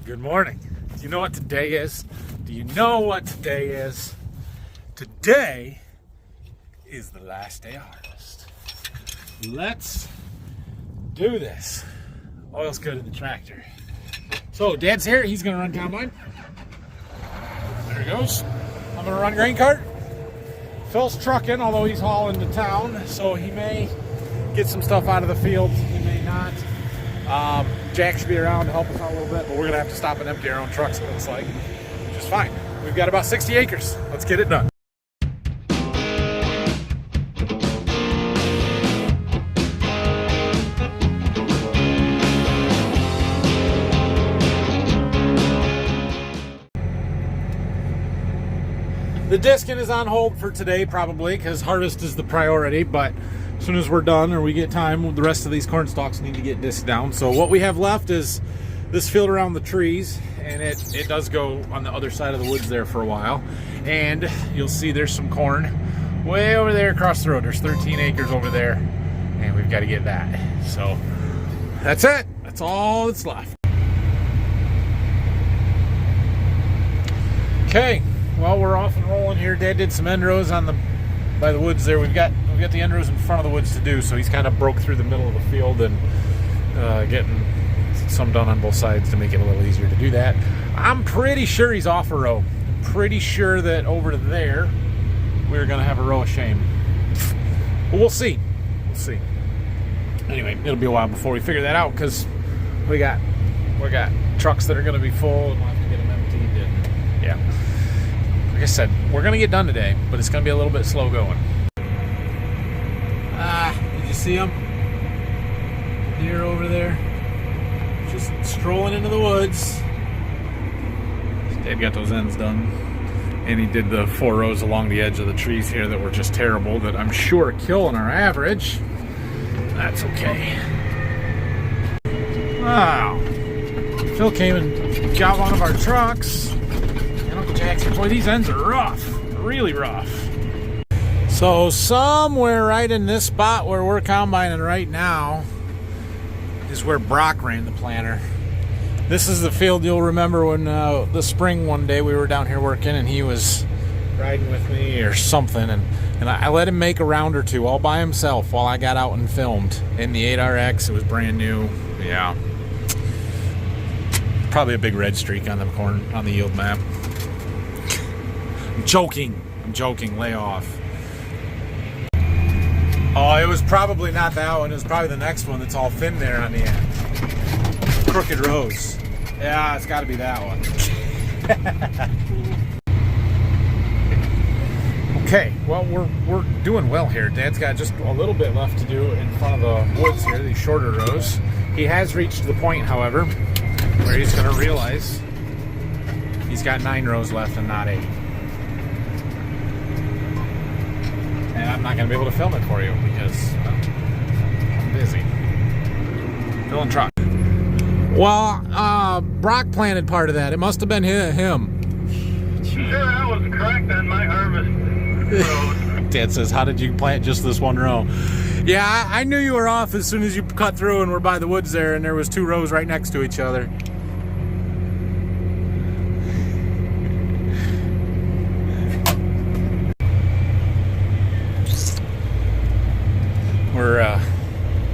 Good morning. Do you know what today is? Do you know what today is? Today is the last day of harvest. Let's do this. Oil's good in the tractor. So Dad's here. He's going to run combine. There he goes. I'm going to run grain cart. Phil's trucking, although he's hauling to town, so he may get some stuff out of the field. He may not. Jack should be around to help us out a little bit, but we're going to have to stop and empty our own trucks, it looks like, which is fine. We've got about 60 acres. Let's get it done. The discing is on hold for today, probably, because harvest is the priority, but as soon as we're done or we get time, the rest of these corn stalks need to get disked down. So what we have left is this field around the trees, and it does go on the other side of the woods there for a while. And you'll see there's some corn way over there across the road. There's 13 acres over there, and we've got to get that. So that's it. That's all that's left. Okay. Well, we're off and rolling here. Dad did some end rows by the woods there. We've got the end rows in front of the woods to do, so he's kind of broke through the middle of the field and getting some done on both sides to make it a little easier to do that. I'm pretty sure he's off a row. I'm pretty sure that over there we're going to have a row of shame. But we'll see. We'll see. Anyway, it'll be a while before we figure that out because we got trucks that are going to be full and we'll have to get them emptied. And yeah. Like I said, we're going to get done today, but it's going to be a little bit slow going. Did you see him? Deer over there. Just strolling into the woods. Dad got those ends done. And he did the 4 rows along the edge of the trees here that were just terrible, that I'm sure are killing our average. That's okay. Wow. Phil came and got one of our trucks. Jackson, boy, these ends are rough, really rough. So somewhere right in this spot where we're combining right now is where Brock ran the planter. This is the field you'll remember when the spring one day we were down here working and he was riding with me or something, and I let him make a round or two all by himself while I got out and filmed in the 8RX. It was brand new. Yeah, probably a big red streak on the corn on the yield map. I'm joking, lay off. Oh, it was probably not that one. It was probably the next one that's all thin there on the end. Crooked rows. Yeah, it's got to be that one. Okay, well, we're doing well here. Dad's got just a little bit left to do in front of the woods here, these shorter rows. He has reached the point, however, where he's going to realize he's got 9 rows left and not 8. And I'm not going to be able to film it for you because I'm busy. Filling truck. Well, Brock planted part of that. It must have been him. Sure, I was correct on my harvest road. Dad says, how did you plant just this 1 row? Yeah, I knew you were off as soon as you cut through and were by the woods there, and there was 2 rows right next to each other.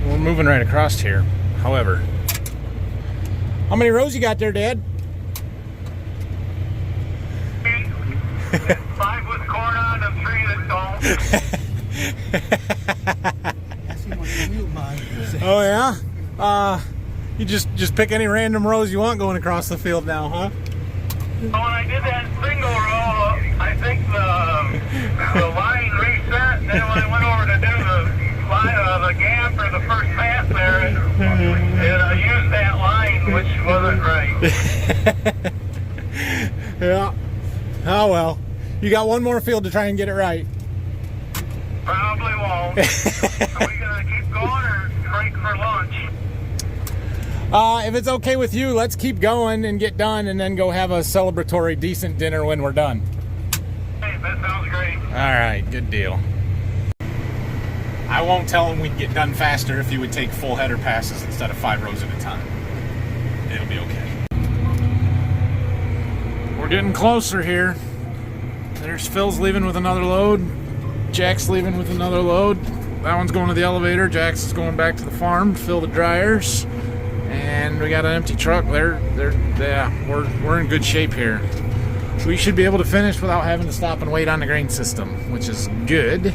We're moving right across here. However, how many rows you got there, Dad? 5 with corn on and 3 that don't. Oh yeah? You just pick any random rows you want going across the field now, huh? When I did that single row, I think the line reset, and then when I went over to do the gap or the first pass there, and I used that line, which wasn't right. Yeah. Oh well. You got 1 more field to try and get it right. Probably won't. Are we gonna keep going or break for lunch? If it's okay with you, let's keep going and get done and then go have a celebratory decent dinner when we're done. Hey, that sounds great. All right, good deal. I won't tell him we'd get done faster if he would take full header passes instead of 5 rows at a time. It'll be okay. getting closer here. There's Phil's leaving with another load. Jack's leaving with another load. That one's going to the elevator. Jack's is going back to the farm to fill the dryers. And we got an empty truck. We're in good shape here. We should be able to finish without having to stop and wait on the grain system, which is good.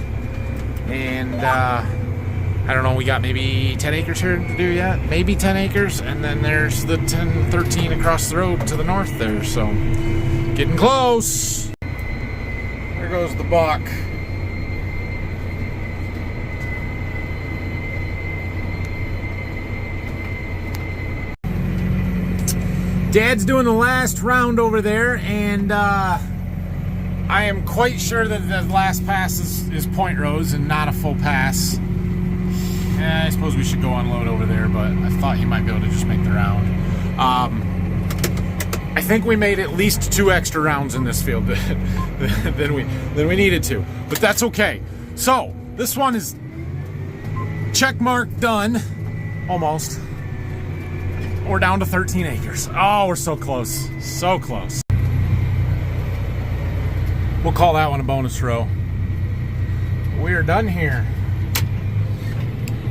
And I don't know, we got maybe 10 acres here to do yet. Maybe 10 acres. And then there's the 10, 13 across the road to the north there. So getting close. There goes the buck. Dad's doing the last round over there, and I am quite sure that the last pass is point rows and not a full pass. I suppose we should go unload over there, but I thought he might be able to just make the round. I think we made at least 2 extra rounds in this field than we needed to, but that's okay. So this one is check mark done, almost. We're down to 13 acres. Oh, we're so close. So close. We'll call that one a bonus row. We are done here.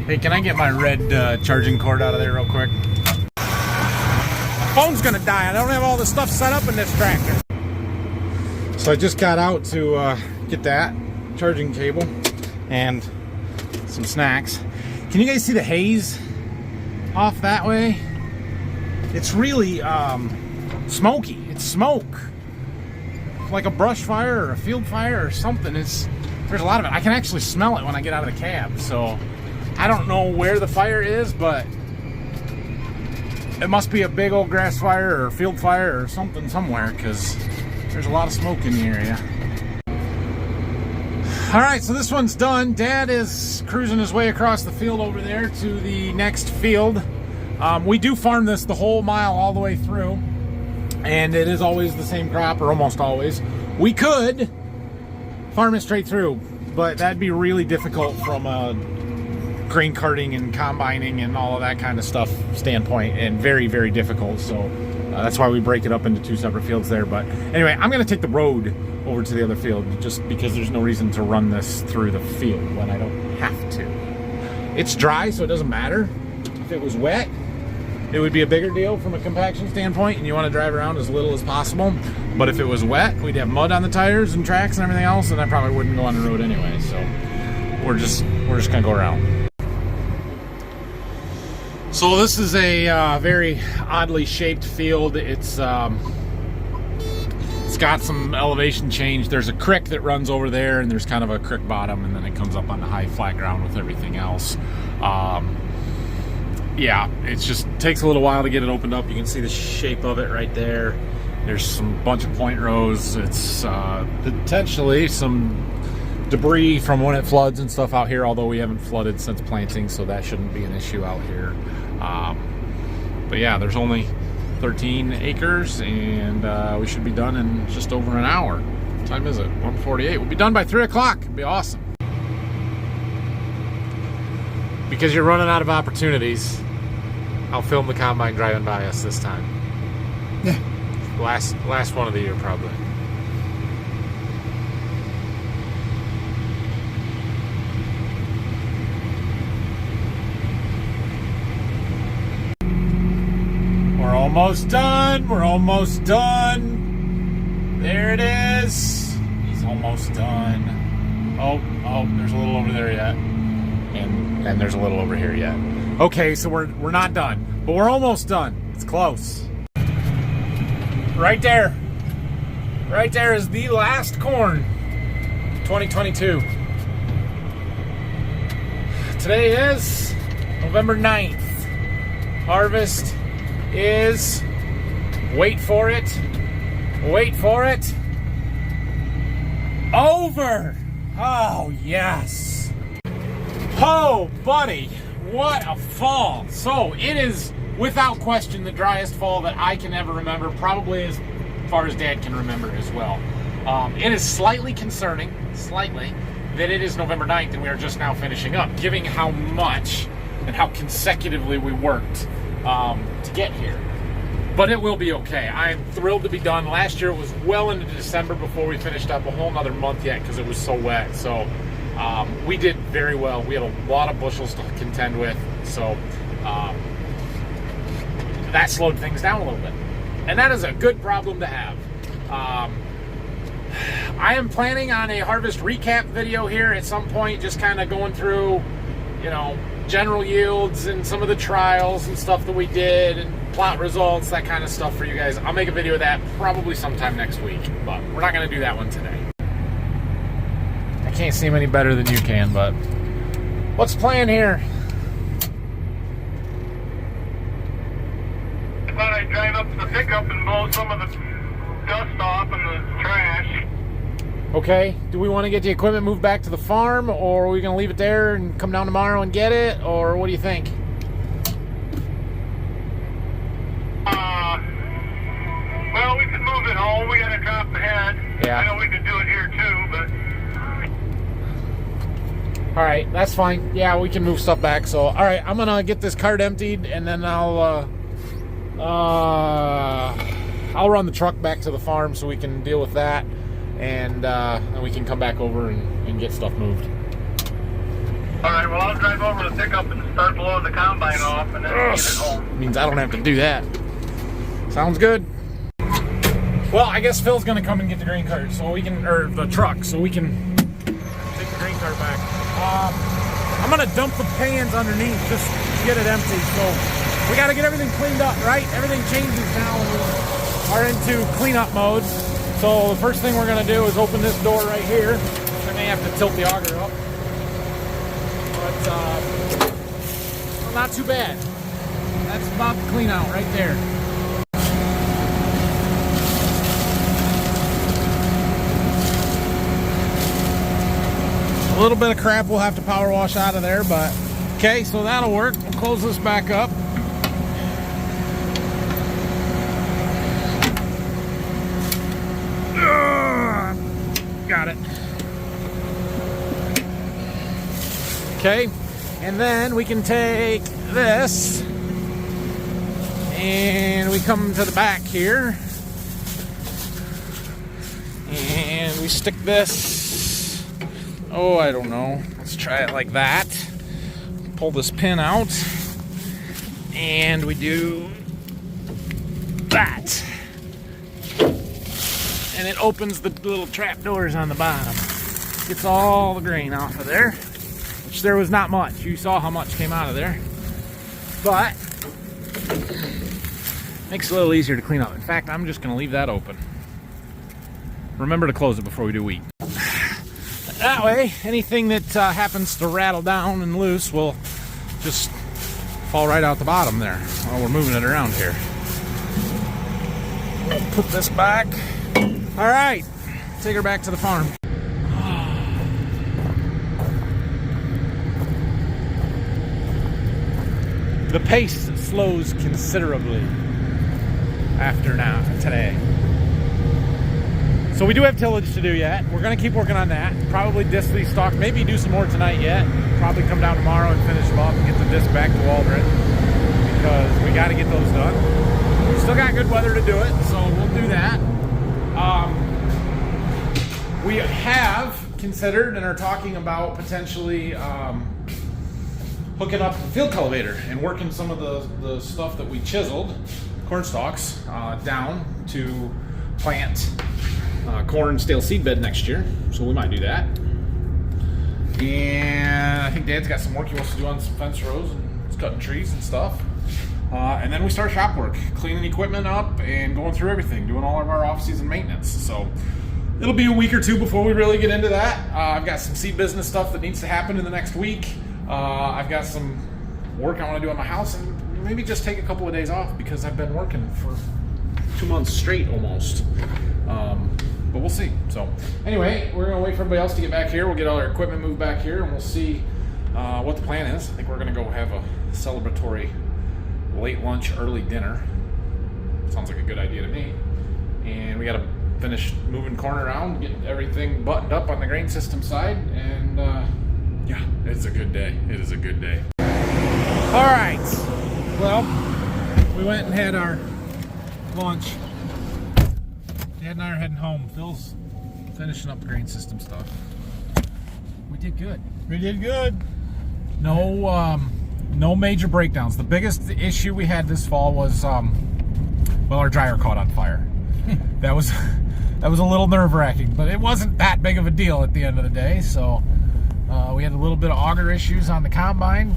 Hey, can I get my red charging cord out of there real quick? My phone's gonna die. I don't have all the stuff set up in this tractor. So I just got out to get that charging cable and some snacks. Can you guys see the haze off that way? It's really smoky. It's smoke, like a brush fire or a field fire or something. There's a lot of it. I can actually smell it when I get out of the cab. So I don't know where the fire is, but it must be a big old grass fire or field fire or something somewhere, because there's a lot of smoke in the area. All right, so this one's done. Dad is cruising his way across the field over there to the next field. We do farm this the whole mile all the way through, and it is always the same crop, or almost always. We could farm it straight through, but that'd be really difficult from a grain carting and combining and all of that kind of stuff standpoint, and very, very difficult. So that's why we break it up into 2 separate fields there. But anyway, I'm going to take the road over to the other field, just because there's no reason to run this through the field when I don't have to. It's dry, so it doesn't matter. If it was wet, it would be a bigger deal from a compaction standpoint, and you want to drive around as little as possible. But if it was wet, we'd have mud on the tires and tracks and everything else, and I probably wouldn't go on the road anyway. So we're just gonna go around. So this is a very oddly shaped field. It's got some elevation change. There's a creek that runs over there, and there's kind of a creek bottom, and then it comes up on the high flat ground with everything else. Yeah, it just takes a little while to get it opened up. You can see the shape of it right there. There's some bunch of point rows. It's potentially some debris from when it floods and stuff out here, although we haven't flooded since planting, so that shouldn't be an issue out here. But yeah, there's only 13 acres, and we should be done in just over an hour. What time is it? 1:48. We'll be done by 3 o'clock. It'll be awesome. Because you're running out of opportunities, I'll film the combine driving by us this time. Yeah. Last one of the year, probably. We're almost done. We're almost done. There it is. He's almost done. Oh, there's a little over there yet. And there's a little over here yet. Okay, so we're not done, but we're almost done. It's close. Right there. Right there is the last corn. 2022. Today is November 9th. Harvest is, wait for it, over. Oh, yes. Oh, buddy, what a fall. So it is without question the driest fall that I can ever remember, probably as far as Dad can remember as well. It is slightly concerning, that it is November 9th and we are just now finishing up, given how much and how consecutively we worked to get here. But it will be okay. I am thrilled to be done. Last year it was well into December before we finished up, a whole nother month yet because it was so wet. So we did very well. We had a lot of bushels to contend with. So that slowed things down a little bit. And that is a good problem to have. I am planning on a harvest recap video here at some point, just kind of going through, you know, general yields and some of the trials and stuff that we did and plot results, that kind of stuff for you guys. I'll make a video of that probably sometime next week, but we're not going to do that one today. I can't see him any better than you can, but what's the plan here? I thought I'd drive up to the pickup and blow some of the dust off and the trash. Okay, do we want to get the equipment moved back to the farm, or are we going to leave it there and come down tomorrow and get it, or what do you think? Well, we could move it home. We got to drop the head. Yeah. I know we could do it here too, but... Alright, that's fine. Yeah, we can move stuff back. So, alright, I'm going to get this cart emptied, and then I'll run the truck back to the farm so we can deal with that. And we can come back over and get stuff moved. All right, well, I'll drive over to the pickup and start blowing the combine off and then get it home. Means I don't have to do that. Sounds good. Well, I guess Phil's going to come and get the grain cart, so we can, or the truck, so we can take the grain cart back. I'm going to dump the pans underneath just to get it empty. So we got to get everything cleaned up, right? Everything changes now when we are into cleanup mode. So the first thing we're going to do is open this door right here. I may have to tilt the auger up. But well, not too bad. That's about the clean out right there. A little bit of crap we'll have to power wash out of there, but okay, so that'll work. We'll close this back up. Got it. Okay, and then we can take this and we come to the back here and we stick this, oh, I don't know, let's try it like that. Pull this pin out and we do that. And it opens the little trap doors on the bottom. Gets all the grain off of there, which there was not much. You saw how much came out of there. But makes it a little easier to clean up. In fact, I'm just going to leave that open. Remember to close it before we do wheat. That way, anything that happens to rattle down and loose will just fall right out the bottom there while we're moving it around here. We'll put this back. All right, take her back to the farm. The pace slows considerably after now, today. So we do have tillage to do yet. We're gonna keep working on that. Probably disc these stalks, maybe do some more tonight yet. Probably come down tomorrow and finish them up and get the disc back to Waldron because we gotta get those done. We still got good weather to do it, so we'll do that. We have considered and are talking about potentially hooking up the field cultivator and working some of the stuff that we chiseled, corn stalks, down to plant corn stale seed bed next year. So we might do that. And I think Dad's got some work he wants to do on some fence rows and cutting trees and stuff. And then we start shop work, cleaning equipment up and going through everything, doing all of our off-season maintenance. So it'll be a week or two before we really get into that. I've got some seed business stuff that needs to happen in the next week. I've got some work I want to do on my house and maybe just take a couple of days off because I've been working for 2 months straight almost. But we'll see. So anyway, we're going to wait for everybody else to get back here. We'll get all our equipment moved back here and we'll see what the plan is. I think we're going to go have a celebratory late lunch, early dinner. Sounds like a good idea to me. And we got to finish moving corn around, get everything buttoned up on the grain system side, and yeah, it's a good day. It is a good day. All right. Well, we went and had our lunch. Dad and I are heading home. Phil's finishing up the grain system stuff. We did good. We did good. No major breakdowns. The biggest issue we had this fall was, well, our dryer caught on fire. That was a little nerve-wracking, but it wasn't that big of a deal at the end of the day. So we had a little bit of auger issues on the combine,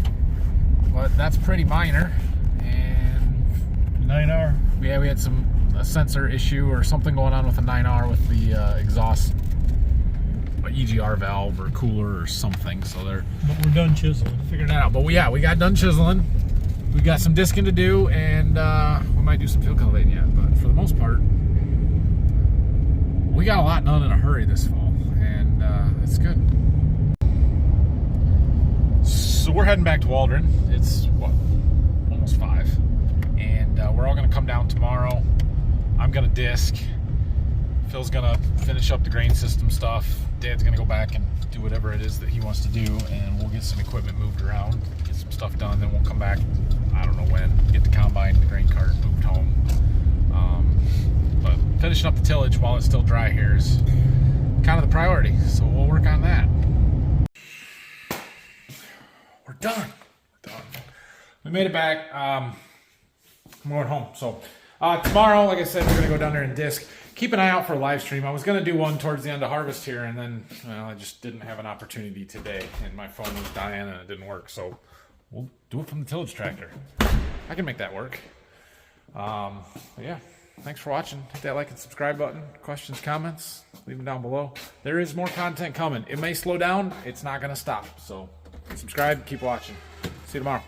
but that's pretty minor. And 9R. yeah, we had a sensor issue or something going on with the 9R with the exhaust EGR valve or cooler or something. So they're But we're done chiseling. figuring that out. But we got done chiseling. We got some disking to do, and we might do some field cultivating yet. But for the most part, we got a lot done in a hurry this fall, and it's good. So we're heading back to Waldron. It's what, almost 5, and we're all gonna come down tomorrow. I'm gonna disc. Phil's gonna finish up the grain system stuff. Dad's gonna go back and do whatever it is that he wants to do, and we'll get some equipment moved around, get some stuff done. Then we'll come back, I don't know when, get the combine and the grain cart moved home. But finishing up the tillage while it's still dry here is kind of the priority, so we'll work on that. We're done. We made it back. I'm going home. So tomorrow, like I said, we're gonna go down there and disc. Keep an eye out for a live stream. I was gonna do one towards the end of harvest here, and then, well, I just didn't have an opportunity today, and my phone was dying and it didn't work. So we'll do it from the tillage tractor. I can make that work. But yeah, thanks for watching. Hit that like and subscribe button. Questions, comments, leave them down below. There is more content coming. It may slow down. It's not gonna stop. So subscribe, keep watching. See you tomorrow.